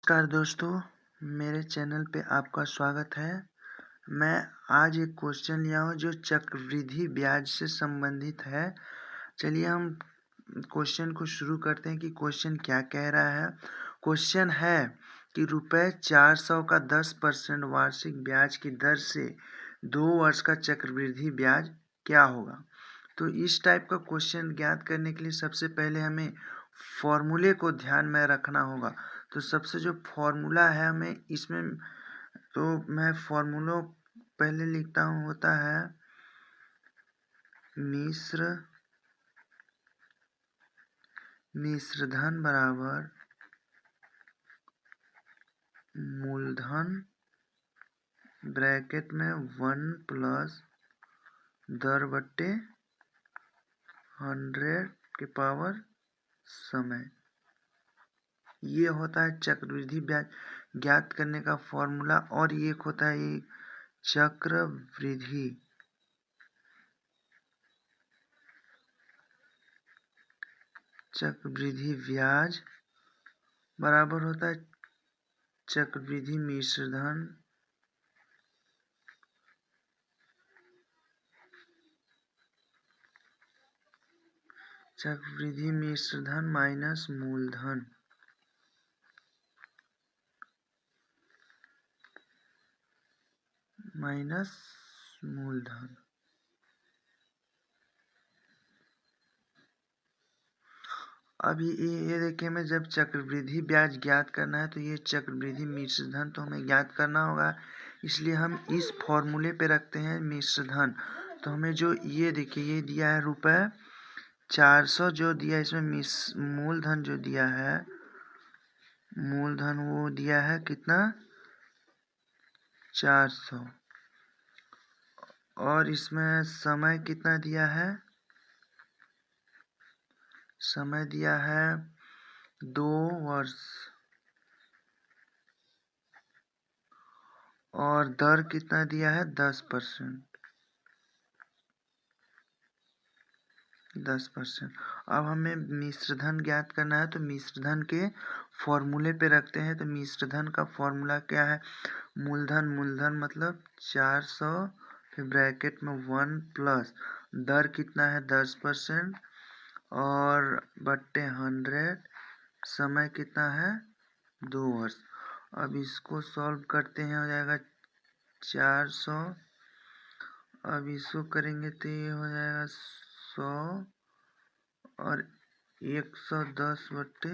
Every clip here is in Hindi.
नमस्कार दोस्तों, मेरे चैनल पे आपका स्वागत है। मैं आज एक क्वेश्चन लिया हूँ जो चक्रवृद्धि ब्याज से संबंधित है। चलिए हम क्वेश्चन को शुरू करते हैं कि क्वेश्चन क्या कह रहा है। क्वेश्चन है कि ₹400 का 10% वार्षिक ब्याज की दर से 2 वर्ष का चक्रवृद्धि ब्याज क्या होगा। तो इस टाइप का क्वेश्चन ज्ञात करने के लिए सबसे पहले हमें फॉर्मूले को ध्यान में रखना होगा। तो सबसे जो फॉर्मूला है हमें इसमें, तो मैं फॉर्मूलों पहले लिखता हूँ, होता है मिश्रधन बराबर मूलधन ब्रैकेट में 1 प्लस दर बट्टे 100 के पावर समय। ये होता है चक्रवृद्धि ब्याज ज्ञात करने का फॉर्मूला। और ये एक होता है ये चक्रवृद्धि ब्याज बराबर होता है चक्रवृद्धि मिश्रधन माइनस मूलधन। अब ये देखिए, हमें जब चक्रवृद्धि ब्याज ज्ञात करना है तो ये चक्रवृद्धि मिश्रधन तो हमें ज्ञात करना होगा, इसलिए हम इस फॉर्मूले पे रखते हैं मिश्रधन। तो हमें जो ये देखिए ये दिया है ₹400 जो दिया है, इसमें मूलधन जो दिया है, मूलधन वो दिया है कितना 400, और इसमें समय कितना दिया है, समय दिया है 2 वर्ष, और दर कितना दिया है 10%। अब हमें मिश्रधन ज्ञात करना है, तो मिश्रधन के फॉर्मूले पे रखते हैं। तो मिश्रधन का फॉर्मूला क्या है, मूलधन मतलब 400, फिर ब्रैकेट में 1 प्लस दर कितना है 10% और बट्टे 100, समय कितना है 2 वर्ष। अब इसको सॉल्व करते हैं, हो जाएगा 400, अब इसको करेंगे तो ये हो जाएगा 100 और 110 बट्टे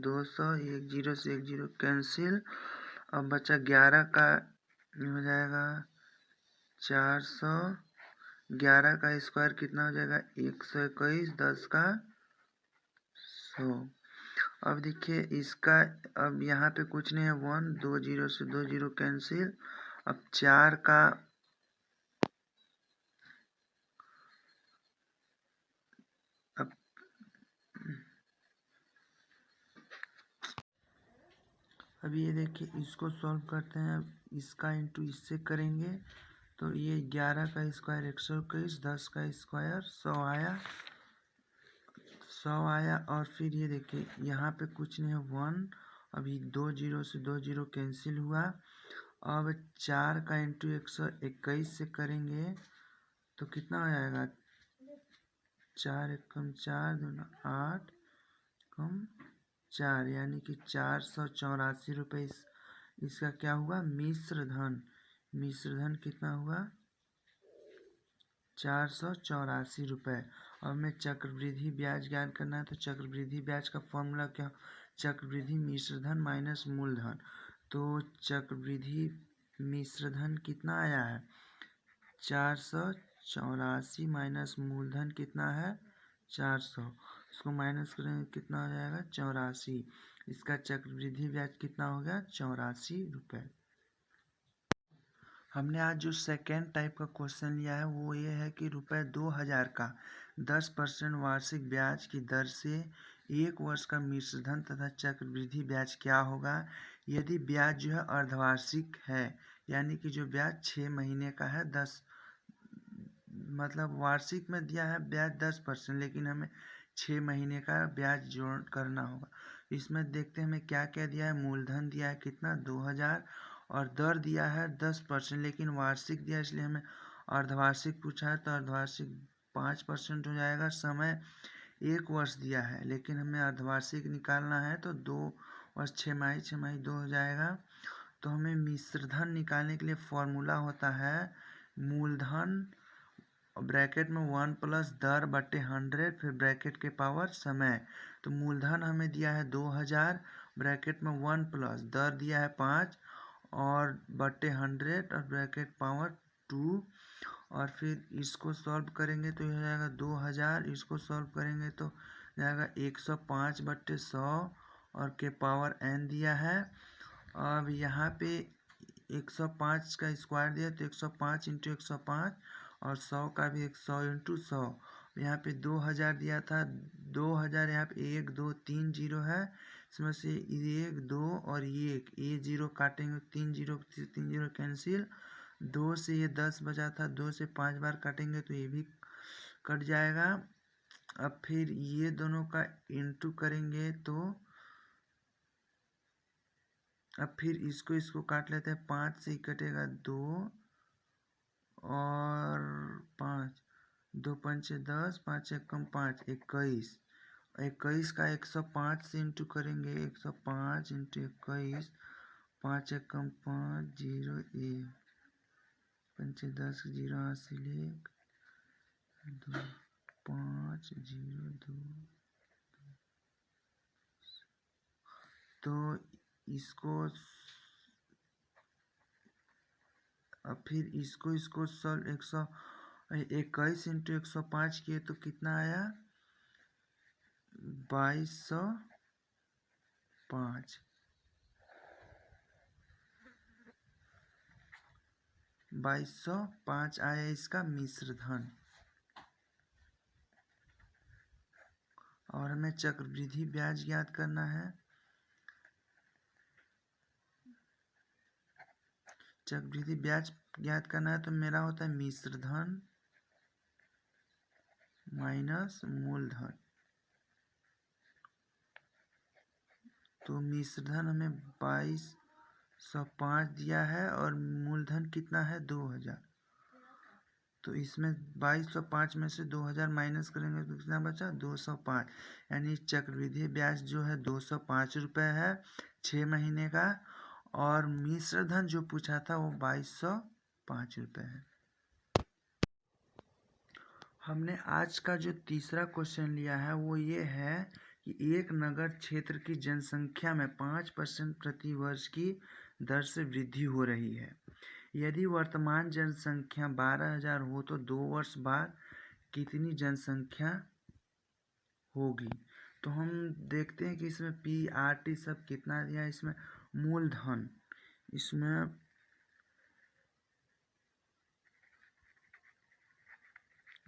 200, 1 0 से 1 0 कैंसिल। अब बचा 11 का, हो जाएगा 400, 11 का स्क्वायर कितना हो जाएगा 121, 10 का 100। अब देखिए इसका, अब यहाँ पे कुछ नहीं है, 1 2 0 से 2 0 कैंसिल। अब 4 का, अब ये देखिए इसको सॉल्व करते हैं। अब इसका इंटू इससे करेंगे तो ये 11 का स्क्वायर 121, 10 का स्क्वायर 100 आया। और फिर ये देखिए यहाँ पे कुछ नहीं है, 1, अभी 2 0 से 2 0 कैंसिल हुआ। अब 4 का इंटू 121 से करेंगे तो कितना हो जाएगा, 4 एकम 4 दूना 8 कम 4, यानी कि 484 रुपये इसका क्या हुआ मिश्रधन कितना हुआ 484 रुपये। अब हमें चक्रवृद्धि ब्याज ज्ञात करना है, तो चक्रवृद्धि ब्याज का फॉर्मूला क्या, चक्रवृद्धि मिश्रधन माइनस मूलधन। तो चक्रवृद्धि मिश्रधन कितना आया है 484 माइनस मूलधन कितना है 400, इसको माइनस करेंगे कितना हो जाएगा 84। इसका चक्रवृद्धि ब्याज कितना हो गया 84 रुपये। हमने आज जो सेकेंड टाइप का क्वेश्चन लिया है वो ये है कि ₹2000 का 10% वार्षिक ब्याज की दर से 1 वर्ष का मिश्रधन तथा चक्रवृद्धि ब्याज क्या होगा यदि ब्याज जो है अर्धवार्षिक है, यानी कि जो ब्याज 6 महीने का है, 10 मतलब वार्षिक में दिया है ब्याज 10%, लेकिन हमें 6 महीने का ब्याज जोड़ करना होगा। इसमें देखते हैं हमें क्या क्या दिया है। मूलधन दिया है कितना 2000 और दर दिया है 10%, लेकिन वार्षिक दिया इसलिए हमें अर्धवार्षिक पूछा है तो अर्धवार्षिक 5% हो जाएगा। समय 1 वर्ष दिया है लेकिन हमें अर्धवार्षिक निकालना है तो 2 वर्ष 6 माही 2 हो जाएगा। तो हमें मिश्रधन निकालने के लिए फॉर्मूला होता है मूलधन ब्रैकेट में 1 प्लस दर बटे 100 फिर ब्रैकेट के पावर समय। तो मूलधन हमें दिया है 2000 ब्रैकेट में 1 प्लस दर दिया है 5 और बटे 100 और ब्रैकेट पावर 2 और फिर इसको सॉल्व करेंगे तो हो जाएगा 2000। इसको सॉल्व करेंगे तो जाएगा 105 बटे 100 और के पावर n दिया है। अब यहाँ पे 105 का स्क्वायर दिया तो 105 इंटू 105 और 100 का भी 100 इंटू 100। यहाँ पे 2000 दिया था 2000 यहाँ पे 1 2 3 जीरो है। इसमें से 1 2 और 1 ये जीरो काटेंगे 3 जीरो कैंसिल। 2 से ये 10 बचा था 2 से 5 बार काटेंगे तो ये भी कट जाएगा। अब फिर ये दोनों का इंटू करेंगे तो अब फिर इसको काट लेते हैं। 5 से कटेगा 2 और 5 2 पंचे 10 5 एकम 5 21 का 105 से इंटू करेंगे 105 इंटू 21 5 एकम 5 0 1 पंचे 10 जीरो हासिल 1 2 5 0 2। तो इसको अब फिर इसको सॉल्व 121 इंटू 105 किए तो कितना आया 2205। 2205 आया इसका मिश्रधन। और हमें चक्रवृद्धि ब्याज ज्ञात करना है। चक्रवृद्धि ब्याज ज्ञात करना है तो मेरा होता है मिश्रधन माइनस मूलधन। तो मिश्रधन हमें 2205 दिया है और मूलधन कितना है 2000। तो इसमें 2205 में से 2000 माइनस करेंगे तो कितना बचा 205। यानी चक्रवृद्धि ब्याज जो है 205 रुपये है 6 महीने का और मिश्रधन जो पूछा था वो 2205 रुपये है। हमने आज का जो तीसरा क्वेश्चन लिया है वो ये है कि एक नगर क्षेत्र की जनसंख्या में 5% प्रति वर्ष की दर से वृद्धि हो रही है। यदि वर्तमान जनसंख्या 12,000 हो तो 2 वर्ष बाद कितनी जनसंख्या होगी। तो हम देखते हैं कि इसमें PRT सब कितना दिया है। इसमें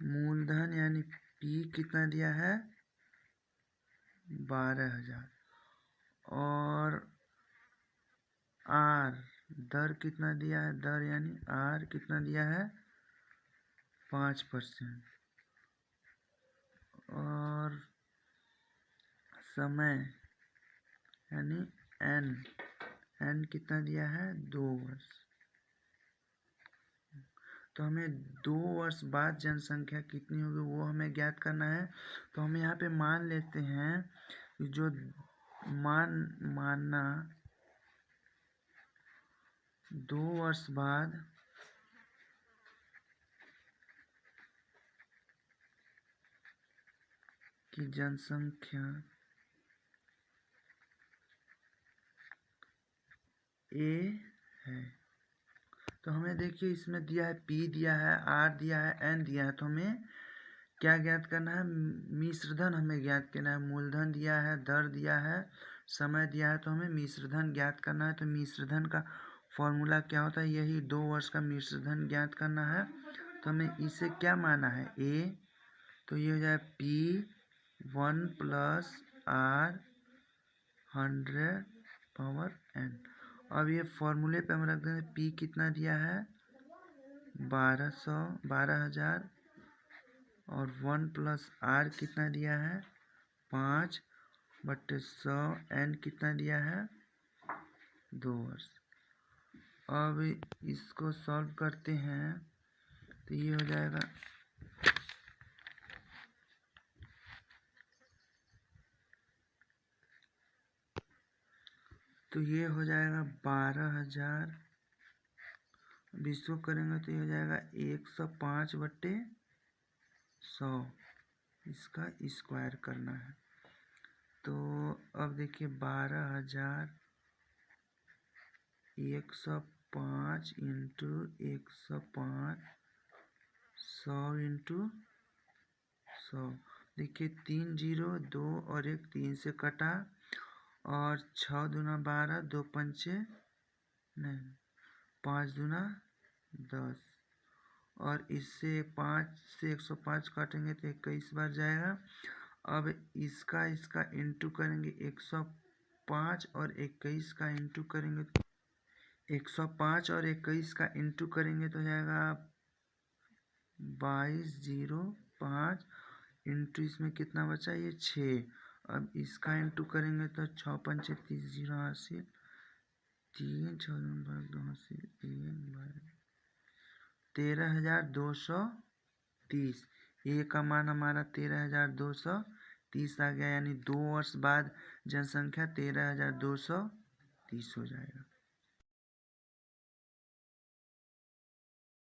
मूलधन यानी P कितना दिया है 12,000 और R दर कितना दिया है दर यानी R कितना दिया है 5% और समय यानी N कितना दिया है 2 वर्ष। तो हमें 2 वर्ष बाद जनसंख्या कितनी होगी वो हमें ज्ञात करना है। तो हम यहाँ पे मान लेते हैं जो मानना 2 वर्ष बाद की जनसंख्या A है। तो हमें देखिए इसमें दिया है P दिया है R दिया है N दिया है। तो हमें क्या ज्ञात करना है मिश्रधन हमें ज्ञात करना है। मूलधन दिया है दर दिया है समय दिया है तो हमें मिश्रधन ज्ञात करना है। तो मिश्रधन का फॉर्मूला क्या होता है यही 2 वर्ष का मिश्रधन ज्ञात करना है। तो हमें इसे क्या माना है A तो ये हो जाए P 1 plus R 100 power N। अब ये फॉर्मूले पे हम रख देंगे P कितना दिया है 12,000 और 1 प्लस R कितना दिया है 5/100 n कितना दिया है 2 वर्ष। अब इसको सॉल्व करते हैं तो ये हो जाएगा तो ये हो जाएगा 12,000। अब इसको करेंगे तो ये हो जाएगा 105/100। इसका स्क्वायर करना है तो अब देखिए 12,105 इंटू 105 100 इंटू 100। देखिए 3 0 2 और 1 3 से कटा और 6 दूना 12 2 पंचे नहीं 5 दूना 10 और इससे 5 से 105 काटेंगे तो 21 बार जाएगा। अब इसका इंटू करेंगे 105 और 21 का इंटू करेंगे 105 और 21 का इंटू करेंगे तो जाएगा 2205 इंटू इसमें कितना बचा ये 6। अब इसका इंटू करेंगे तो 6 पंचे 30 0 80 3 6 80 13,230। ए का मान हमारा 13,230 आ गया यानी 2 वर्ष बाद जनसंख्या 13,230 हो जाएगा।